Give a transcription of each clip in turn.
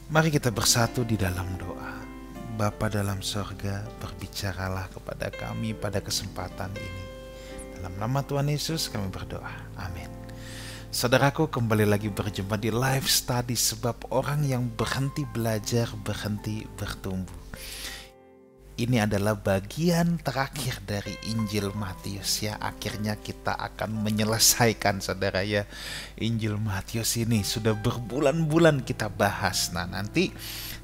Mari kita bersatu di dalam doa. Bapa dalam sorga, berbicaralah kepada kami pada kesempatan ini. Dalam nama Tuhan Yesus kami berdoa. Amin. Saudaraku, kembali lagi berjumpa di live study, sebab orang yang berhenti belajar, berhenti bertumbuh. Ini adalah bagian terakhir dari Injil Matius ya. Akhirnya kita akan menyelesaikan, saudara ya, Injil Matius ini. Sudah berbulan-bulan kita bahas. Nah, nanti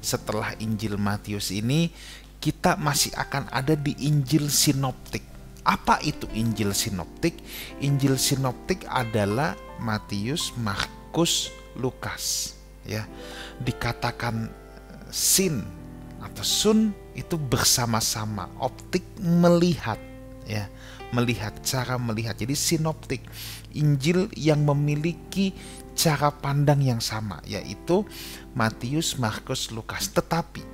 setelah Injil Matius ini kita masih akan ada di Injil Sinoptik. Apa itu Injil Sinoptik? Injil Sinoptik adalah Matius, Markus, Lukas ya. Dikatakan sin atau sun itu bersama-sama, optik melihat ya, melihat, cara melihat. Jadi sinoptik, Injil yang memiliki cara pandang yang sama, yaitu Matius, Markus, Lukas. Tetapi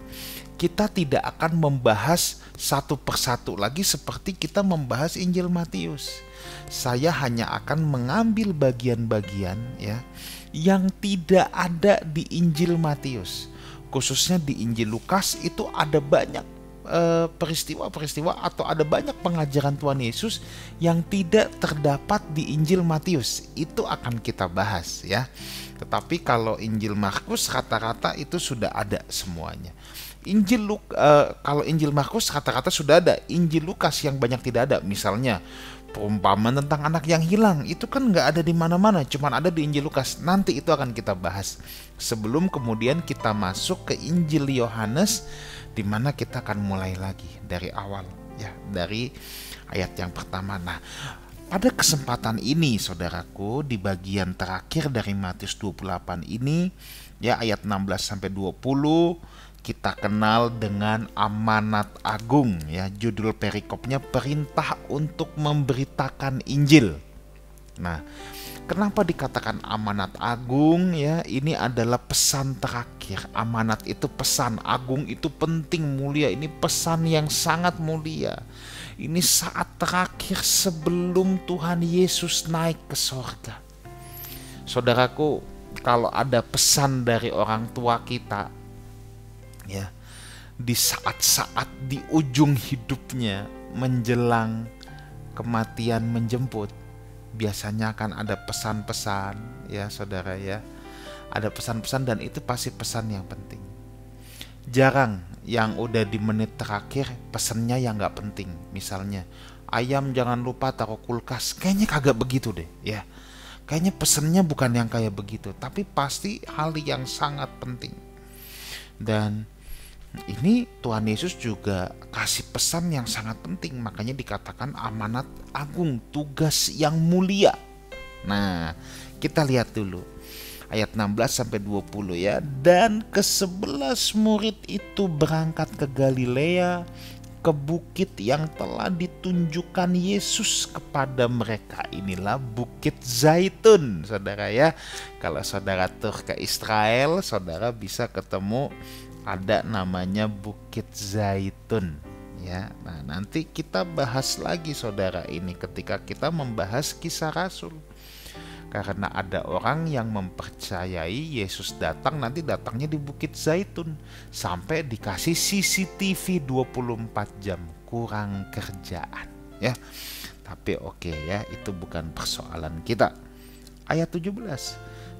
kita tidak akan membahas satu persatu lagi seperti kita membahas Injil Matius. Saya hanya akan mengambil bagian-bagian ya yang tidak ada di Injil Matius. Khususnya di Injil Lukas itu ada banyak peristiwa-peristiwa atau ada banyak pengajaran Tuhan Yesus yang tidak terdapat di Injil Matius. Itu akan kita bahas ya. Tetapi kalau Injil Markus rata-rata itu sudah ada semuanya. Kalau Injil Markus rata-rata sudah ada. Injil Lukas yang banyak tidak ada. Misalnya perumpamaan tentang anak yang hilang, itu kan nggak ada di mana-mana, cuman ada di Injil Lukas. Nanti itu akan kita bahas sebelum kemudian kita masuk ke Injil Yohanes, di mana kita akan mulai lagi dari awal ya, dari ayat yang pertama. Nah, pada kesempatan ini saudaraku, di bagian terakhir dari Matius 28 ini ya, ayat 16 sampai 20 kita kenal dengan amanat agung ya. Judul perikopnya perintah untuk memberitakan Injil. Nah, kenapa dikatakan amanat agung ya? Ini adalah pesan terakhir. Amanat itu pesan, agung itu penting, mulia. Ini pesan yang sangat mulia. Ini saat terakhir sebelum Tuhan Yesus naik ke sorga. Saudaraku, kalau ada pesan dari orang tua kita ya, di saat-saat di ujung hidupnya menjelang kematian menjemput, biasanya akan ada pesan-pesan ya saudara ya. Ada pesan-pesan dan itu pasti pesan yang penting. Jarang yang udah di menit terakhir pesannya yang gak penting. Misalnya, ayam jangan lupa taruh kulkas. Kayaknya kagak begitu deh ya. Kayaknya pesannya bukan yang kayak begitu, tapi pasti hal yang sangat penting. Dan ini Tuhan Yesus juga kasih pesan yang sangat penting, makanya dikatakan amanat agung, tugas yang mulia. Nah, kita lihat dulu ayat 16 sampai 20 ya. Dan ke-11 murid itu berangkat ke Galilea, ke bukit yang telah ditunjukkan Yesus kepada mereka. Inilah Bukit Zaitun, saudara ya. Kalau saudara tur ke Israel, saudara bisa ketemu ada namanya Bukit Zaitun ya. Nah, nanti kita bahas lagi saudara ini ketika kita membahas Kisah Rasul. Karena ada orang yang mempercayai Yesus datang, nanti datangnya di Bukit Zaitun sampai dikasih CCTV 24 jam, kurang kerjaan ya. Tapi oke ya, itu bukan persoalan kita. Ayat 17.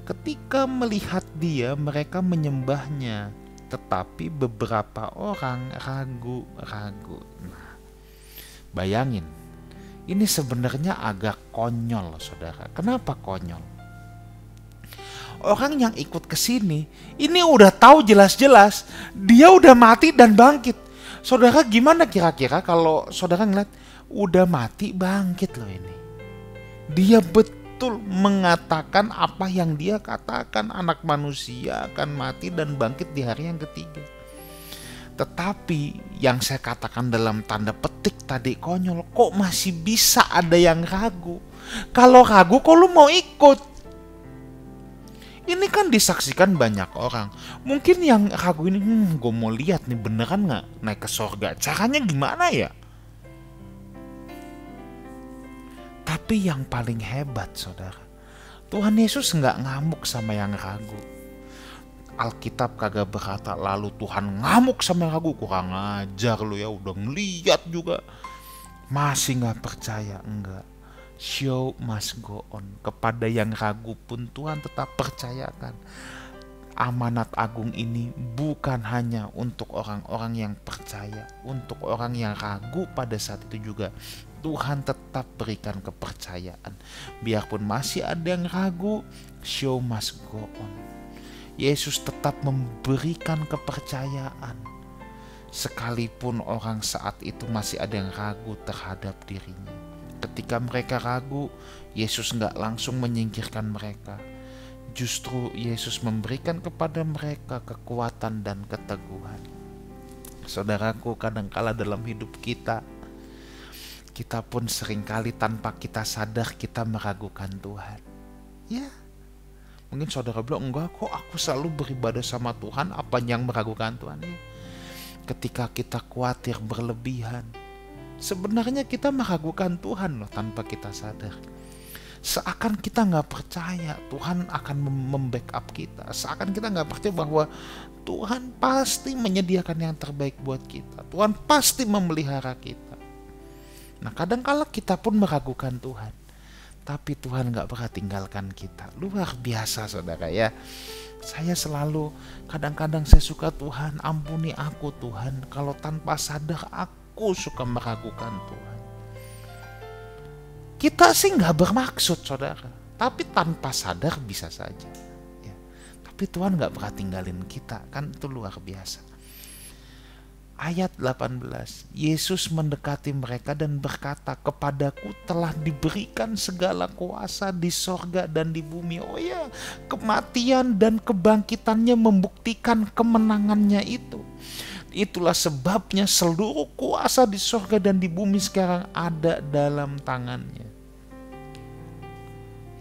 Ketika melihat dia, mereka menyembahnya, tetapi beberapa orang ragu-ragu. Nah, bayangin, ini sebenarnya agak konyol saudara. Kenapa konyol? Orang yang ikut ke sini ini udah tahu jelas-jelas dia udah mati dan bangkit. Saudara, gimana kira-kira kalau saudara ngeliat udah mati bangkit loh ini? Dia betul mengatakan apa yang dia katakan, anak manusia akan mati dan bangkit di hari yang ketiga. Tetapi yang saya katakan dalam tanda petik tadi konyol, kok masih bisa ada yang ragu? Kalau ragu kok lu mau ikut? Ini kan disaksikan banyak orang. Mungkin yang ragu ini, gue mau lihat nih beneran gak naik ke sorga, caranya gimana ya? Tapi yang paling hebat saudara, Tuhan Yesus nggak ngamuk sama yang ragu. Alkitab kagak berkata lalu Tuhan ngamuk sama yang ragu. Kurang ajar lu ya, udah ngeliat juga masih gak percaya. Enggak, show must go on. Kepada yang ragu pun Tuhan tetap percayakan. Amanat agung ini bukan hanya untuk orang-orang yang percaya, untuk orang yang ragu pada saat itu juga Tuhan tetap berikan kepercayaan. Biarpun masih ada yang ragu, show must go on. Yesus tetap memberikan kepercayaan. Sekalipun orang saat itu masih ada yang ragu terhadap dirinya. Ketika mereka ragu, Yesus gak langsung menyingkirkan mereka. Justru Yesus memberikan kepada mereka kekuatan dan keteguhan. Saudaraku, kadangkala dalam hidup kita pun seringkali tanpa kita sadar kita meragukan Tuhan. Ya, mungkin saudara bilang, enggak kok aku selalu beribadah sama Tuhan, apa yang meragukan Tuhan? Ya. Ketika kita khawatir berlebihan, sebenarnya kita meragukan Tuhan loh tanpa kita sadar. Seakan kita gak percaya Tuhan akan membackup kita. Seakan kita gak percaya bahwa Tuhan pasti menyediakan yang terbaik buat kita. Tuhan pasti memelihara kita. Nah, kadang-kala kita pun meragukan Tuhan. Tapi Tuhan gak pernah tinggalkan kita. Luar biasa saudara ya. Saya selalu, kadang-kadang saya suka Tuhan, ampuni aku Tuhan. Kalau tanpa sadar aku suka meragukan Tuhan. Kita sih gak bermaksud saudara. Tapi tanpa sadar bisa saja ya. Tapi Tuhan gak pernah tinggalin kita. Kan itu luar biasa. Ayat 18, Yesus mendekati mereka dan berkata, kepadaku telah diberikan segala kuasa di sorga dan di bumi. Oh ya, kematian dan kebangkitannya membuktikan kemenangannya itu. Itulah sebabnya seluruh kuasa di sorga dan di bumi sekarang ada dalam tangannya.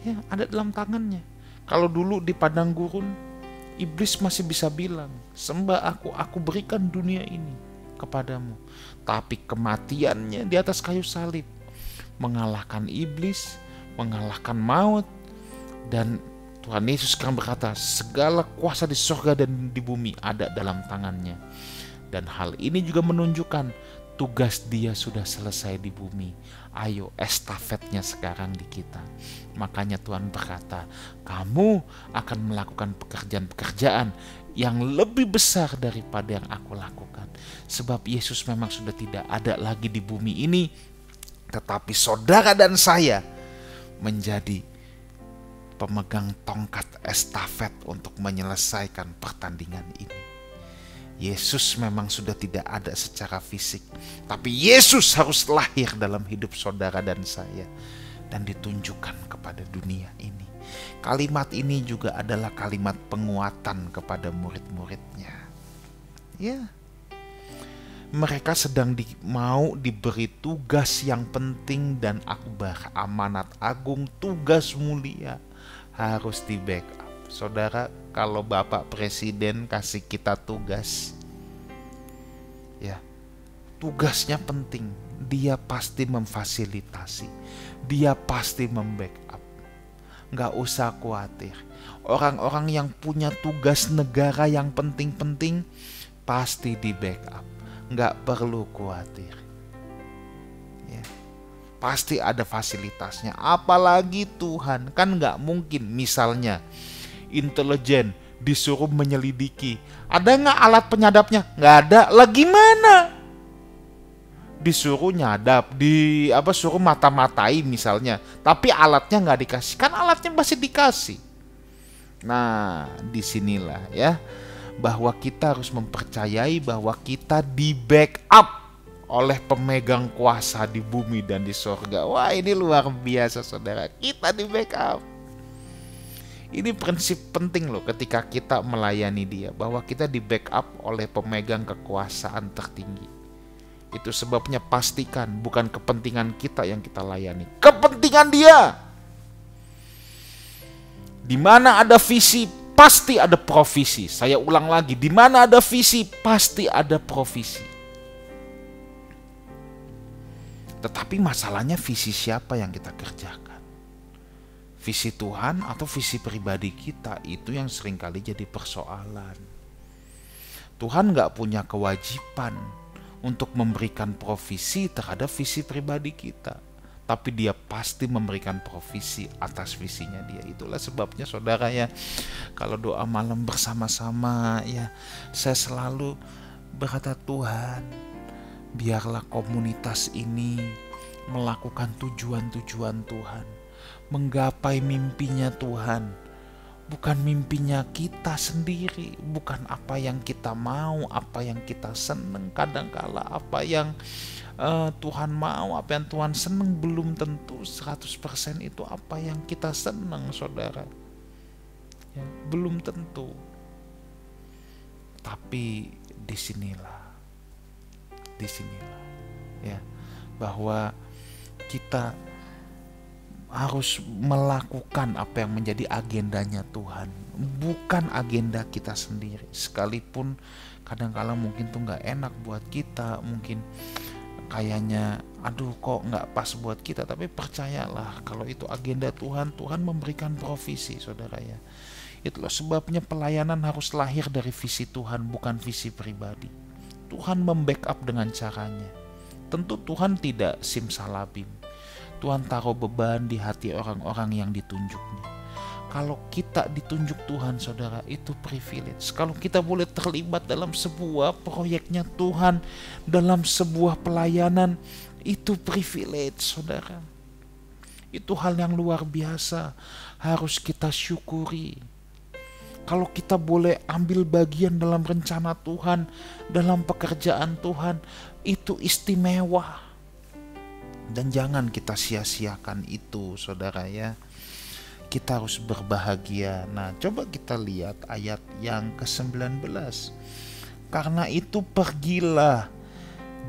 Ya, ada dalam tangannya. Kalau dulu di padang gurun, iblis masih bisa bilang, sembah aku berikan dunia ini kepadamu. Tapi kematiannya di atas kayu salib mengalahkan iblis, mengalahkan maut. Dan Tuhan Yesus sekarang berkata, segala kuasa di surga dan di bumi ada dalam tangannya. Dan hal ini juga menunjukkan tugas dia sudah selesai di bumi. Ayo estafetnya sekarang di kita. Makanya Tuhan berkata, kamu akan melakukan pekerjaan-pekerjaan yang lebih besar daripada yang aku lakukan. Sebab Yesus memang sudah tidak ada lagi di bumi ini, tetapi saudara dan saya menjadi pemegang tongkat estafet untuk menyelesaikan pertandingan ini. Yesus memang sudah tidak ada secara fisik, tapi Yesus harus lahir dalam hidup saudara dan saya dan ditunjukkan kepada dunia ini. Kalimat ini juga adalah kalimat penguatan kepada murid-muridnya. Ya, mereka sedang mau diberi tugas yang penting dan akbar, amanat agung, tugas mulia, harus di backup. Saudara, kalau Bapak Presiden kasih kita tugas, ya, tugasnya penting. Dia pasti memfasilitasi, dia pasti membackup. Nggak usah khawatir. Orang-orang yang punya tugas negara yang penting-penting pasti di backup. Nggak perlu khawatir. Ya, pasti ada fasilitasnya. Apalagi Tuhan, kan nggak mungkin misalnya intelijen disuruh menyelidiki, ada nggak alat penyadapnya? Nggak ada. Lah gimana? Disuruh nyadap, suruh mata-matai misalnya, tapi alatnya nggak dikasih. Kan alatnya masih dikasih. Nah, disinilah ya, bahwa kita harus mempercayai bahwa kita di backup oleh pemegang kuasa di bumi dan di sorga. Wah, ini luar biasa saudara, kita di backup. Ini prinsip penting loh ketika kita melayani dia, bahwa kita di backup oleh pemegang kekuasaan tertinggi. Itu sebabnya pastikan bukan kepentingan kita yang kita layani, kepentingan dia. Di mana ada visi, pasti ada provisi. Saya ulang lagi, di mana ada visi, pasti ada provisi. Tetapi masalahnya visi siapa yang kita kerjakan? visi Tuhan atau visi pribadi kita, itu yang seringkali jadi persoalan. Tuhan gak punya kewajiban untuk memberikan provisi terhadap visi pribadi kita, tapi dia pasti memberikan provisi atas visinya dia. Itulah sebabnya saudara ya, kalau doa malam bersama-sama ya, saya selalu berkata, Tuhan, biarlah komunitas ini melakukan tujuan-tujuan Tuhan, menggapai mimpinya Tuhan, bukan mimpinya kita sendiri, bukan apa yang kita mau, apa yang kita seneng. Kadangkala apa yang Tuhan mau, apa yang Tuhan seneng belum tentu 100% itu apa yang kita seneng, saudara ya, belum tentu. Tapi disinilah ya, bahwa kita harus melakukan apa yang menjadi agendanya Tuhan, bukan agenda kita sendiri. Sekalipun kadang-kala mungkin tuh gak enak buat kita, mungkin kayaknya aduh kok gak pas buat kita, tapi percayalah kalau itu agenda Tuhan, Tuhan memberikan provisi, saudara ya. Itulah sebabnya pelayanan harus lahir dari visi Tuhan, bukan visi pribadi. Tuhan membackup dengan caranya. Tentu Tuhan tidak simsalabim. Tuhan taruh beban di hati orang-orang yang ditunjuknya. Kalau kita ditunjuk Tuhan, saudara, itu privilege. Kalau kita boleh terlibat dalam sebuah proyeknya Tuhan, dalam sebuah pelayanan, itu privilege, saudara. Itu hal yang luar biasa, harus kita syukuri. Kalau kita boleh ambil bagian dalam rencana Tuhan, dalam pekerjaan Tuhan, itu istimewa. Dan jangan kita sia-siakan itu, saudara ya. Kita harus berbahagia. Nah, coba kita lihat ayat yang ke-19. Karena itu pergilah,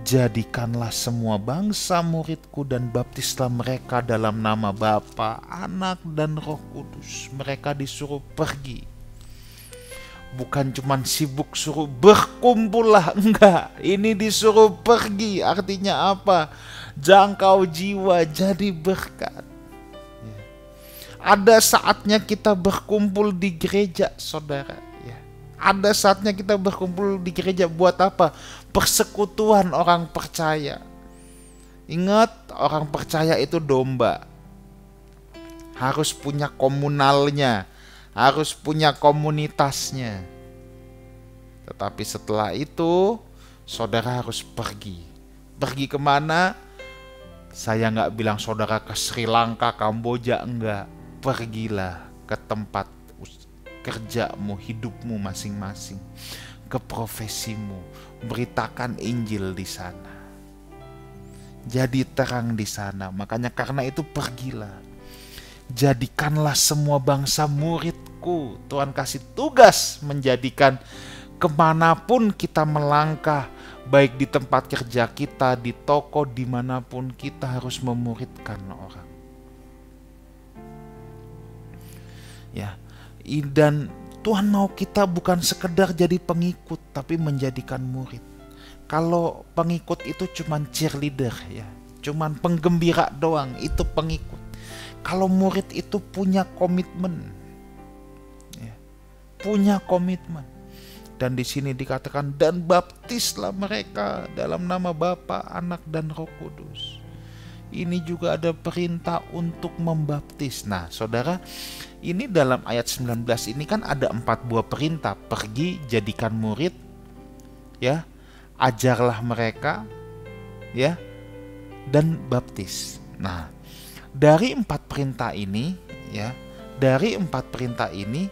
jadikanlah semua bangsa muridku dan baptislah mereka dalam nama Bapa, Anak dan Roh Kudus. Mereka disuruh pergi. Bukan cuman sibuk suruh berkumpullah, enggak. Ini disuruh pergi, artinya apa? Jangkau jiwa jadi berkat. Ada saatnya kita berkumpul di gereja, saudara. Ada saatnya kita berkumpul di gereja buat apa? Persekutuan orang percaya. Ingat, orang percaya itu domba. Harus punya komunalnya, harus punya komunitasnya. Tetapi setelah itu, saudara harus pergi. Pergi kemana? Saya nggak bilang saudara ke Sri Lanka, Kamboja, enggak. Pergilah ke tempat kerjamu, hidupmu masing-masing, ke profesimu. Beritakan Injil di sana. Jadi terang di sana. Makanya karena itu pergilah. Jadikanlah semua bangsa muridku. Tuhan kasih tugas menjadikan kemanapun kita melangkah, baik di tempat kerja kita, di toko, dimanapun, kita harus memuridkan orang. Ya, dan Tuhan mau kita bukan sekedar jadi pengikut, tapi menjadikan murid. Kalau pengikut itu cuman cheerleader ya, cuman penggembira doang, itu pengikut. Kalau murid itu punya komitmen, ya, punya komitmen. Dan di sini dikatakan, dan baptislah mereka dalam nama Bapa, Anak dan Roh Kudus. Ini juga ada perintah untuk membaptis. Nah, saudara, ini dalam ayat 19 ini kan ada 4 buah perintah. Pergi, jadikan murid, ya, ajarlah mereka, ya, dan baptis. Nah, dari 4 perintah ini, ya, dari 4 perintah ini,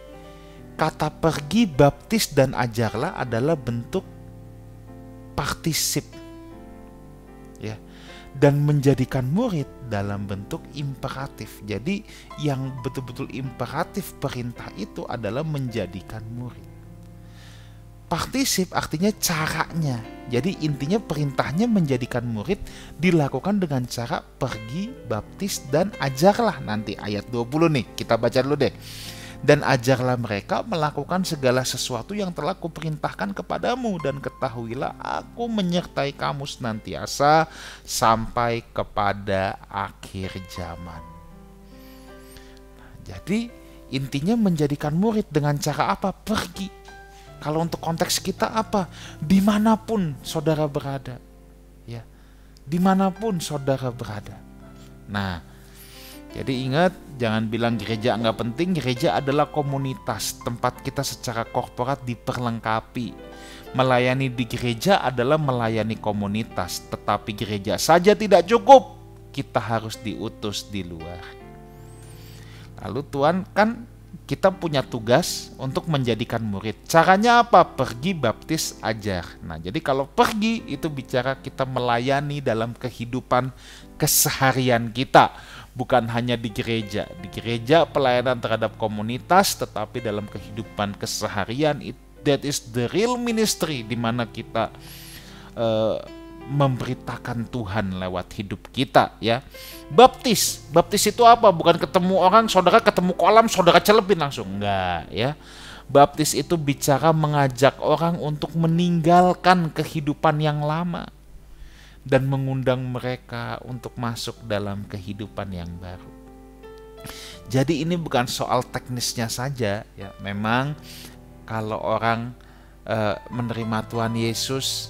kata pergi, baptis, dan ajarlah adalah bentuk partisip, ya, dan menjadikan murid dalam bentuk imperatif. Jadi yang betul-betul imperatif perintah itu adalah menjadikan murid. Partisip artinya caranya. Jadi intinya perintahnya menjadikan murid dilakukan dengan cara pergi, baptis, dan ajarlah. Nanti ayat 20 nih, kita baca dulu deh. Dan ajarlah mereka melakukan segala sesuatu yang telah kuperintahkan kepadamu, dan ketahuilah aku menyertai kamu senantiasa sampai kepada akhir zaman. Jadi intinya menjadikan murid dengan cara apa? Pergi. Kalau untuk konteks kita apa? Dimanapun saudara berada, ya, dimanapun saudara berada. Nah, jadi ingat, jangan bilang gereja nggak penting. Gereja adalah komunitas, tempat kita secara korporat diperlengkapi. Melayani di gereja adalah melayani komunitas, tetapi gereja saja tidak cukup. Kita harus diutus di luar. Lalu Tuhan kan kita punya tugas untuk menjadikan murid. Caranya apa? Pergi, baptis, ajar. Nah, jadi kalau pergi itu bicara kita melayani dalam kehidupan keseharian kita. Bukan hanya di gereja. Di gereja pelayanan terhadap komunitas, tetapi dalam kehidupan keseharian, that is the real ministry, di mana kita memberitakan Tuhan lewat hidup kita, ya. Baptis itu apa? Bukan ketemu orang, saudara ketemu kolam, saudara celepin langsung, enggak, ya. Baptis itu bicara mengajak orang untuk meninggalkan kehidupan yang lama dan mengundang mereka untuk masuk dalam kehidupan yang baru. Jadi ini bukan soal teknisnya saja, ya. Memang kalau orang menerima Tuhan Yesus,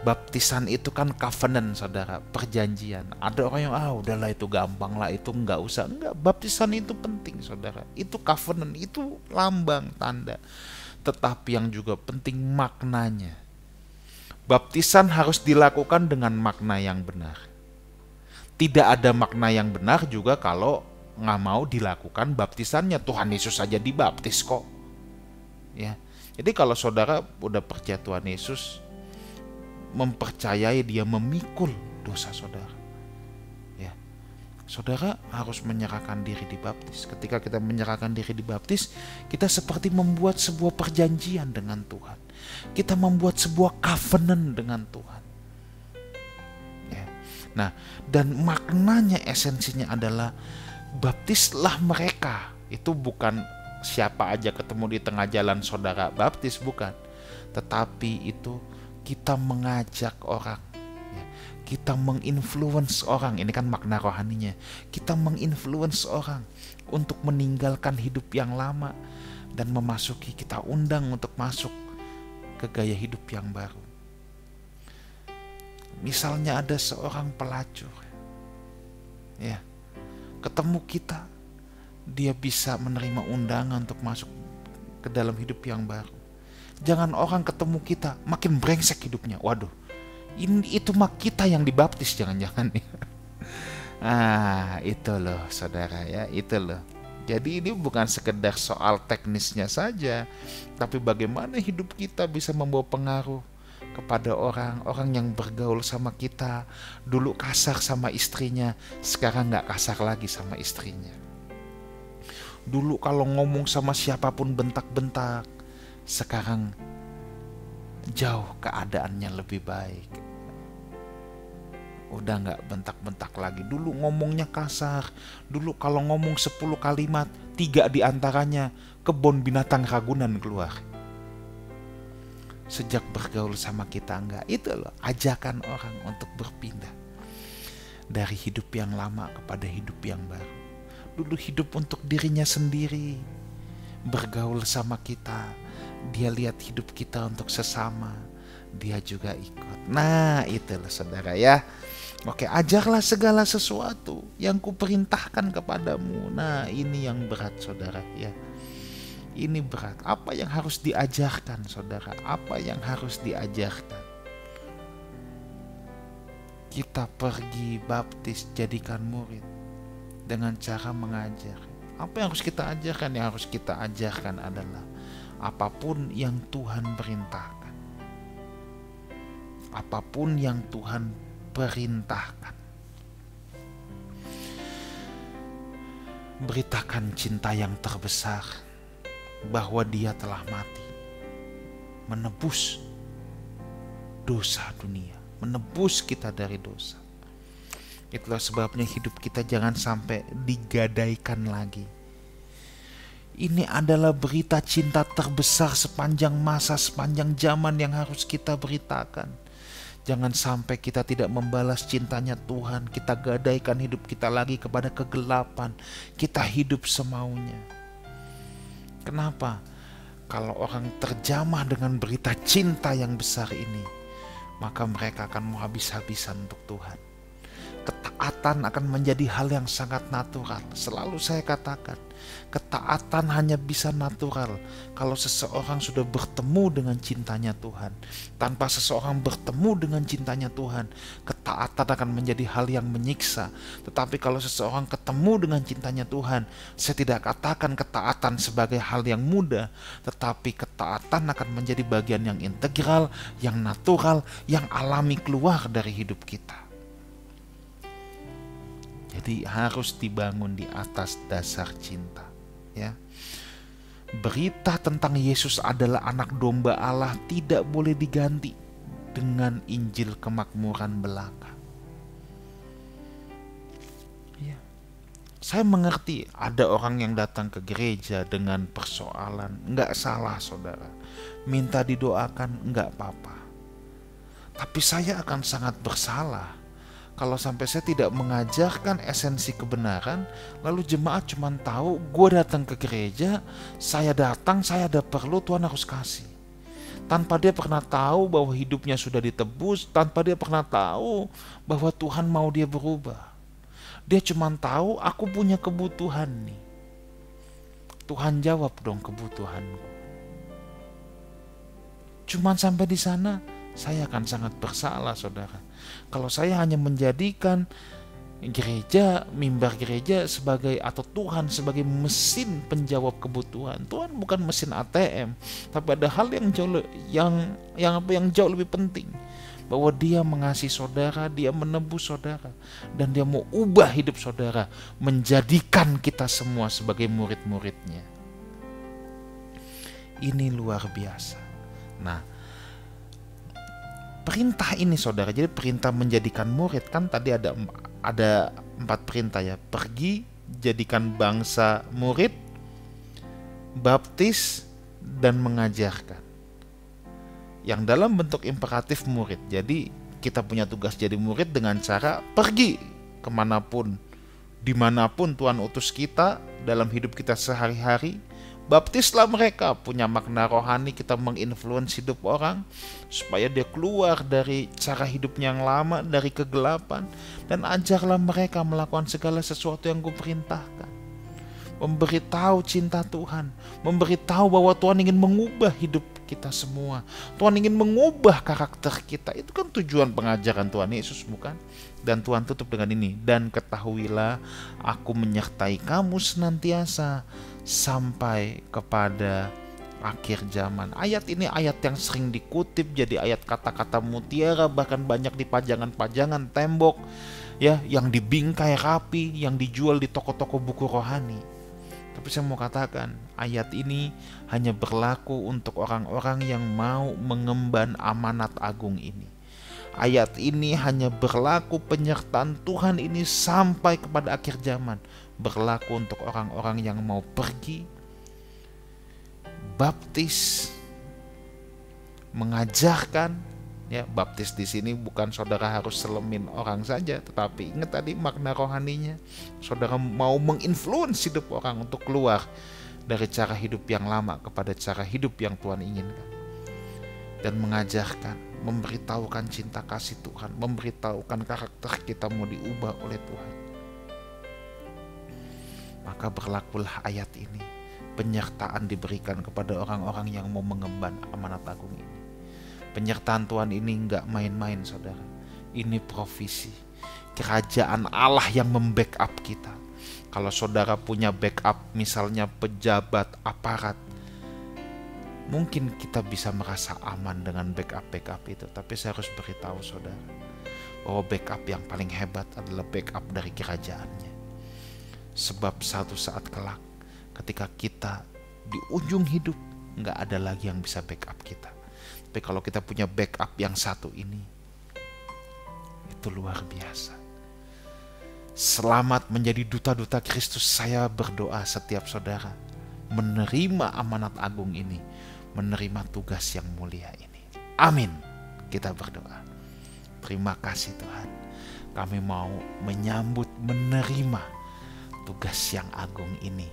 baptisan itu kan covenant, saudara, perjanjian. Ada orang yang udahlah itu gampang lah, itu nggak usah. Enggak, baptisan itu penting, saudara. Itu covenant, itu lambang, tanda. Tetapi yang juga penting maknanya. Baptisan harus dilakukan dengan makna yang benar. Tidak ada makna yang benar juga kalau nggak mau dilakukan baptisannya. Tuhan Yesus saja dibaptis kok, ya. Jadi kalau saudara udah percaya Tuhan Yesus, mempercayai dia memikul dosa saudara, ya, saudara harus menyerahkan diri dibaptis. Ketika kita menyerahkan diri dibaptis, kita seperti membuat sebuah perjanjian dengan Tuhan. Kita membuat sebuah covenant dengan Tuhan, ya. Nah, dan maknanya, esensinya adalah baptislah mereka. Itu bukan siapa aja ketemu di tengah jalan saudara baptis, bukan. Tetapi itu kita mengajak orang, ya. Kita menginfluence orang. Ini kan makna rohaninya. Kita menginfluence orang untuk meninggalkan hidup yang lama dan memasuki, kita undang untuk masuk ke gaya hidup yang baru. Misalnya ada seorang pelacur, ya, ketemu kita, dia bisa menerima undangan untuk masuk ke dalam hidup yang baru. Jangan orang ketemu kita makin brengsek hidupnya. Waduh, itu mah kita yang dibaptis, jangan-jangan. Itu loh saudara, ya, itu loh. Jadi ini bukan sekedar soal teknisnya saja, tapi bagaimana hidup kita bisa membawa pengaruh kepada orang yang bergaul sama kita. Dulu kasar sama istrinya, sekarang gak kasar lagi sama istrinya. Dulu kalau ngomong sama siapapun bentak-bentak, sekarang jauh keadaannya lebih baik. Udah gak bentak-bentak lagi. Dulu ngomongnya kasar. Dulu kalau ngomong 10 kalimat, 3 diantaranya kebun binatang Ragunan keluar. Sejak bergaul sama kita enggak. Itu loh ajakan orang untuk berpindah dari hidup yang lama kepada hidup yang baru. Dulu hidup untuk dirinya sendiri. Bergaul sama kita, dia lihat hidup kita untuk sesama, dia juga ikut. Nah, itulah saudara, ya. Oke, ajarlah segala sesuatu yang kuperintahkan kepadamu. Nah, ini yang berat, saudara, ya. Ini berat. Apa yang harus diajarkan, saudara? Apa yang harus diajarkan? Kita pergi baptis, jadikan murid dengan cara mengajar. Apa yang harus kita ajarkan? Yang harus kita ajarkan adalah apapun yang Tuhan perintahkan. Apapun yang Tuhan perintahkan. Beritakan cinta yang terbesar, bahwa Dia telah mati menebus dosa dunia, menebus kita dari dosa. Itulah sebabnya hidup kita jangan sampai digadaikan lagi. Ini adalah berita cinta terbesar sepanjang masa, sepanjang zaman yang harus kita beritakan. Jangan sampai kita tidak membalas cintanya Tuhan. Kita gadaikan hidup kita lagi kepada kegelapan. Kita hidup semaunya. Kenapa? Kalau orang terjamah dengan berita cinta yang besar ini, maka mereka akan mau habis-habisan untuk Tuhan. Ketaatan akan menjadi hal yang sangat natural. Selalu saya katakan, ketaatan hanya bisa natural kalau seseorang sudah bertemu dengan cintanya Tuhan. Tanpa seseorang bertemu dengan cintanya Tuhan, ketaatan akan menjadi hal yang menyiksa. Tetapi kalau seseorang ketemu dengan cintanya Tuhan, saya tidak katakan ketaatan sebagai hal yang mudah, tetapi ketaatan akan menjadi bagian yang integral, yang natural, yang alami keluar dari hidup kita. Jadi harus dibangun di atas dasar cinta, ya. Berita tentang Yesus adalah anak domba Allah tidak boleh diganti dengan Injil kemakmuran belaka. Ya. Saya mengerti ada orang yang datang ke gereja dengan persoalan, nggak salah saudara. Minta didoakan nggak apa-apa. Tapi saya akan sangat bersalah kalau sampai saya tidak mengajarkan esensi kebenaran, lalu jemaat cuma tahu gue datang ke gereja, saya datang, saya ada perlu, Tuhan harus kasih. Tanpa dia pernah tahu bahwa hidupnya sudah ditebus, tanpa dia pernah tahu bahwa Tuhan mau dia berubah. Dia cuma tahu aku punya kebutuhan nih. Tuhan jawab dong kebutuhanku. Cuman sampai di sana, saya akan sangat bersalah saudara. Kalau saya hanya menjadikan gereja, mimbar gereja sebagai atau Tuhan sebagai mesin penjawab kebutuhan. Tuhan bukan mesin ATM, tapi ada hal yang jauh lebih penting. Bahwa dia mengasihi saudara, dia menebus saudara, dan dia mau ubah hidup saudara, menjadikan kita semua sebagai murid-muridnya. Ini luar biasa. Nah, perintah ini saudara, jadi perintah menjadikan murid kan tadi ada 4 perintah ya. Pergi, jadikan bangsa murid, baptis, dan mengajarkan. Yang dalam bentuk imperatif murid. Jadi kita punya tugas jadi murid dengan cara pergi kemanapun, dimanapun Tuhan utus kita dalam hidup kita sehari-hari. Baptislah mereka, punya makna rohani, kita menginfluence hidup orang supaya dia keluar dari cara hidupnya yang lama, dari kegelapan, dan ajarlah mereka melakukan segala sesuatu yang kuperintahkan. Memberitahu cinta Tuhan, memberitahu bahwa Tuhan ingin mengubah hidup kita semua. Tuhan ingin mengubah karakter kita. Itu kan tujuan pengajaran Tuhan Yesus, bukan? Dan Tuhan tutup dengan ini, dan ketahuilah aku menyertai kamu senantiasa sampai kepada akhir zaman. Ayat ini ayat yang sering dikutip jadi ayat kata-kata mutiara, bahkan banyak di pajangan-pajangan tembok ya, yang dibingkai rapi, yang dijual di toko-toko buku rohani. Tapi saya mau katakan, ayat ini hanya berlaku untuk orang-orang yang mau mengemban amanat agung ini. Ayat ini hanya berlaku, penyertaan Tuhan ini sampai kepada akhir zaman. Berlaku untuk orang-orang yang mau pergi, baptis, mengajarkan. Ya, baptis di sini bukan saudara harus selemin orang saja, tetapi ingat tadi makna rohaninya. Saudara mau menginfluence hidup orang untuk keluar dari cara hidup yang lama kepada cara hidup yang Tuhan inginkan. Dan mengajarkan, memberitahukan cinta kasih Tuhan, memberitahukan karakter kita mau diubah oleh Tuhan. Maka berlakulah ayat ini. Penyertaan diberikan kepada orang-orang yang mau mengemban amanat agung ini. Penyertaan Tuhan ini enggak main-main saudara. Ini provisi. Kerajaan Allah yang membackup kita. Kalau saudara punya backup misalnya pejabat, aparat, mungkin kita bisa merasa aman dengan backup itu. Tapi saya harus beritahu saudara bahwa backup yang paling hebat adalah backup dari kerajaannya. Sebab satu saat kelak ketika kita di ujung hidup, nggak ada lagi yang bisa backup kita. Tapi kalau kita punya backup yang satu ini, itu luar biasa. Selamat menjadi duta-duta Kristus. Saya berdoa setiap saudara menerima amanat agung ini, menerima tugas yang mulia ini. Amin. Kita berdoa. Terima kasih Tuhan. Kami mau menyambut, menerima tugas yang agung ini,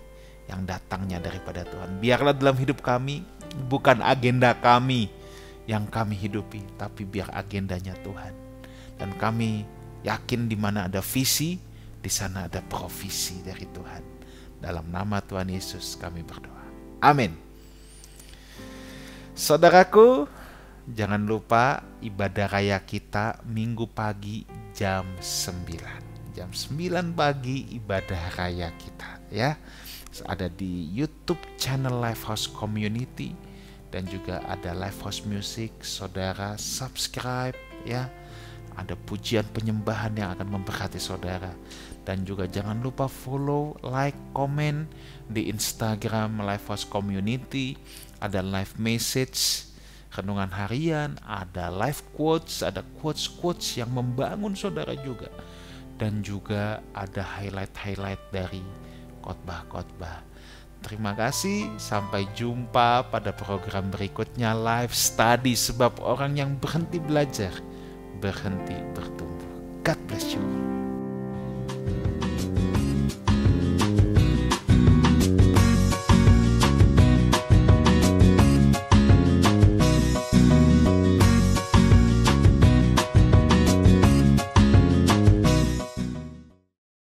yang datangnya daripada Tuhan. Biarlah dalam hidup kami, bukan agenda kami yang kami hidupi, tapi biar agendanya Tuhan. Dan kami yakin di mana ada visi, di sana ada provisi dari Tuhan. Dalam nama Tuhan Yesus kami berdoa. Amin. Saudaraku, jangan lupa ibadah raya kita Minggu pagi jam 9. Jam 9 pagi ibadah raya kita ya. Ada di YouTube channel Lifehouse Community dan juga ada Lifehouse Music. Saudara subscribe ya. Ada pujian penyembahan yang akan memberkati saudara. Dan juga jangan lupa follow, like, komen di Instagram Lifehouse Community. Ada live message, renungan harian, ada live quotes, ada quotes-quotes yang membangun saudara juga. Dan juga ada highlight-highlight dari khotbah-khotbah. Terima kasih, sampai jumpa pada program berikutnya Live Study, sebab orang yang berhenti belajar berhenti bertumbuh. God bless you.